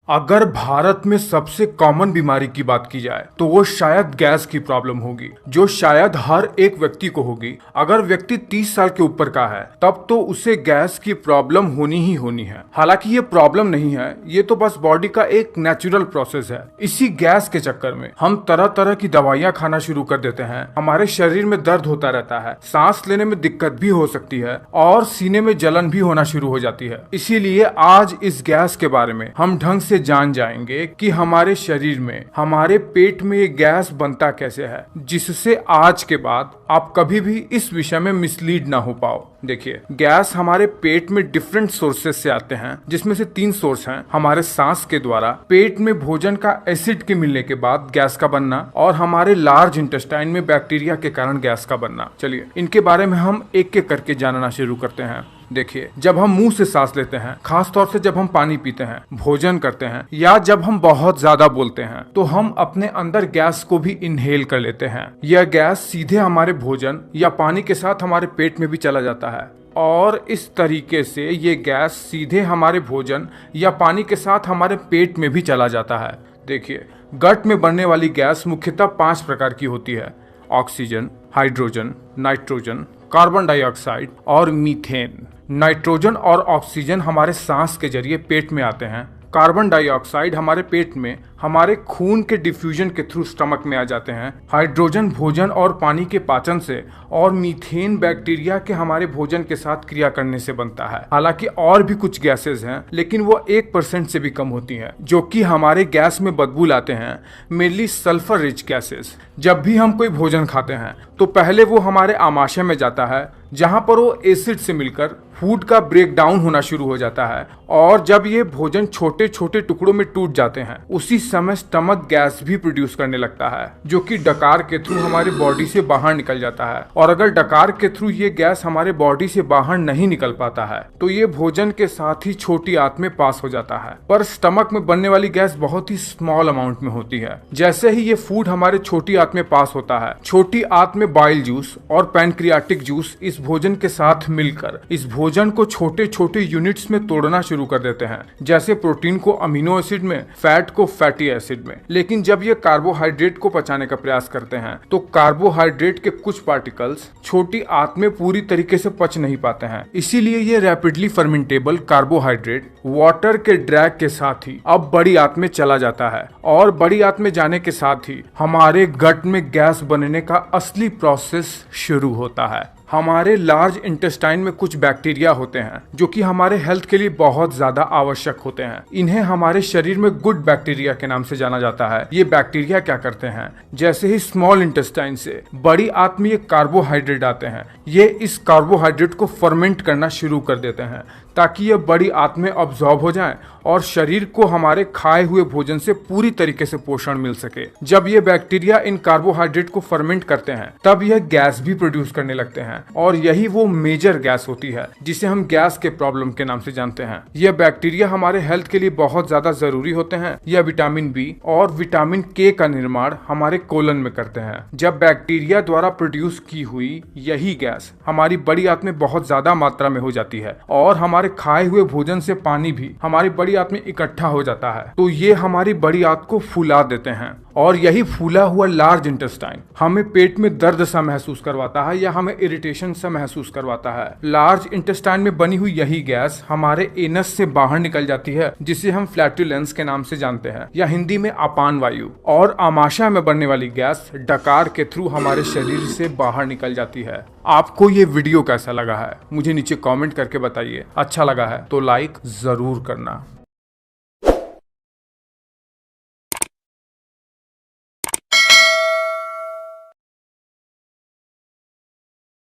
अगर भारत में सबसे कॉमन बीमारी की बात की जाए तो वो शायद गैस की प्रॉब्लम होगी, जो शायद हर एक व्यक्ति को होगी। अगर व्यक्ति 30 साल के ऊपर का है तब तो उसे गैस की प्रॉब्लम होनी ही होनी है। हालांकि ये प्रॉब्लम नहीं है, ये तो बस बॉडी का एक नेचुरल प्रोसेस है। इसी गैस के चक्कर में हम तरह तरह की दवाइयां खाना शुरू कर देते हैं। हमारे शरीर में दर्द होता रहता है, सांस लेने में दिक्कत भी हो सकती है और सीने में जलन भी होना शुरू हो जाती है। इसीलिए आज इस गैस के बारे में हम ढंग से जान जाएंगे कि हमारे शरीर में, हमारे पेट में ये गैस बनता कैसे है, जिससे आज के बाद आप कभी भी इस विषय में मिसलीड ना हो पाओ। देखिए, गैस हमारे पेट में डिफरेंट सोर्सेस से आते हैं, जिसमें से 3 सोर्स हैं। हमारे सांस के द्वारा, पेट में भोजन का एसिड के मिलने के बाद गैस का बनना, और हमारे लार्ज इंटेस्टाइन में बैक्टीरिया के कारण गैस का बनना। चलिए इनके बारे में हम एक एक करके जानना शुरू करते हैं। देखिए, जब हम मुंह से सांस लेते हैं, खास तौर से जब हम पानी पीते हैं, भोजन करते हैं या जब हम बहुत ज्यादा बोलते हैं, तो हम अपने अंदर गैस को भी इनहेल कर लेते हैं। यह गैस सीधे हमारे भोजन या पानी के साथ हमारे पेट में भी चला जाता है और इस तरीके से ये गैस सीधे हमारे भोजन या पानी के साथ हमारे पेट में भी चला जाता है। देखिए, गट में बनने वाली गैस मुख्यतः 5 प्रकार की होती है: oxygen, hydrogen, nitrogen, carbon dioxide और मीथेन। नाइट्रोजन और ऑक्सीजन हमारे सांस के जरिए पेट में आते हैं। कार्बन डाइऑक्साइड हमारे पेट में हमारे खून के डिफ्यूजन के थ्रू स्टमक में आ जाते हैं। हाइड्रोजन भोजन और पानी के पाचन से, और मीथेन बैक्टीरिया के हमारे भोजन के साथ क्रिया करने से बनता है। हालांकि और भी कुछ गैसेस हैं, लेकिन वो 1% से भी कम होती हैं, जो कि हमारे गैस में बदबू लाते हैं। Mainly sulphur rich gases. जब भी हम कोई भोजन खाते हैं तो पहले वो हमारे आमाशय में जाता है, जहां पर वो एसिड से मिलकर फूड का ब्रेक डाउन होना शुरू हो जाता है, और जब ये भोजन छोटे छोटे टुकड़ों में टूट जाते हैं, उसी समय स्टमक गैस भी प्रोड्यूस करने लगता है, जो कि डकार के थ्रू हमारी बॉडी से बाहर निकल जाता है। और अगर डकार के थ्रू ये गैस हमारे बॉडी से बाहर नहीं निकल पाता है तो ये भोजन के साथ ही छोटी आंत में पास हो जाता है। पर स्टमक में बनने वाली गैस बहुत ही स्मॉल अमाउंट में होती है। जैसे ही ये फूड हमारे छोटी आंत में पास होता है, छोटी आंत में बाइल जूस और पैनक्रियाटिक जूस इस भोजन के साथ मिलकर इस भोजन को छोटे छोटे यूनिट्स में तोड़ना शुरू कर देते हैं। जैसे प्रोटीन को अमीनो एसिड में, फैट को फैटी एसिड में। लेकिन जब ये कार्बोहाइड्रेट को पचाने का प्रयास करते हैं तो कार्बोहाइड्रेट के कुछ पार्टिकल्स छोटी आंत में पूरी तरीके से पच नहीं पाते हैं। इसीलिए ये रैपिडली फर्मेंटेबल कार्बोहाइड्रेट वाटर के ड्रैग के साथ ही अब बड़ी आंत में चला जाता है, और बड़ी आंत में जाने के साथ ही हमारे गट में गैस बनने का असली प्रोसेस शुरू होता है। हमारे लार्ज इंटेस्टाइन में कुछ बैक्टीरिया होते हैं जो कि हमारे हेल्थ के लिए बहुत ज्यादा आवश्यक होते हैं। इन्हें हमारे शरीर में गुड बैक्टीरिया के नाम से जाना जाता है। ये बैक्टीरिया क्या करते हैं, जैसे ही स्मॉल इंटेस्टाइन से बड़ी आंत में ये कार्बोहाइड्रेट आते हैं, ये इस कार्बोहाइड्रेट को फर्मेंट करना शुरू कर देते हैं ताकि ये बड़ी आंत में अब्सॉर्ब हो जाएं और शरीर को हमारे खाए हुए भोजन से पूरी तरीके से पोषण मिल सके। जब ये बैक्टीरिया इन कार्बोहाइड्रेट को फर्मेंट करते हैं तब यह गैस भी प्रोड्यूस करने लगते हैं, और यही वो मेजर गैस होती है जिसे हम गैस के प्रॉब्लम के नाम से जानते हैं। यह बैक्टीरिया हमारे हेल्थ के लिए बहुत ज्यादा जरूरी होते हैं। यह विटामिन बी और विटामिन के का निर्माण हमारे कोलन में करते हैं। जब बैक्टीरिया द्वारा प्रोड्यूस की हुई यही गैस हमारी बड़ी आंत में बहुत ज्यादा मात्रा में हो जाती है, और हमारे खाए हुए भोजन से पानी भी हमारी बड़ी आंत में इकट्ठा हो जाता है, तो ये हमारी बड़ी आंत को फुला देते हैं। और यही फूला हुआ लार्ज इंटेस्टाइन हमें पेट में दर्द सा महसूस करवाता है या हमें इरिटेशन सा महसूस करवाता है। लार्ज इंटेस्टाइन में बनी हुई यही गैस हमारे एनस से बाहर निकल जाती है, जिसे हम फ्लैटुलेंस के नाम से जानते हैं, या हिंदी में अपान वायु। और आमाशय में बनने वाली गैस डकार के थ्रू हमारे शरीर से बाहर निकल जाती है। आपको ये वीडियो कैसा लगा है मुझे नीचे कमेंट करके बताइए। अच्छा लगा है तो लाइक जरूर करना।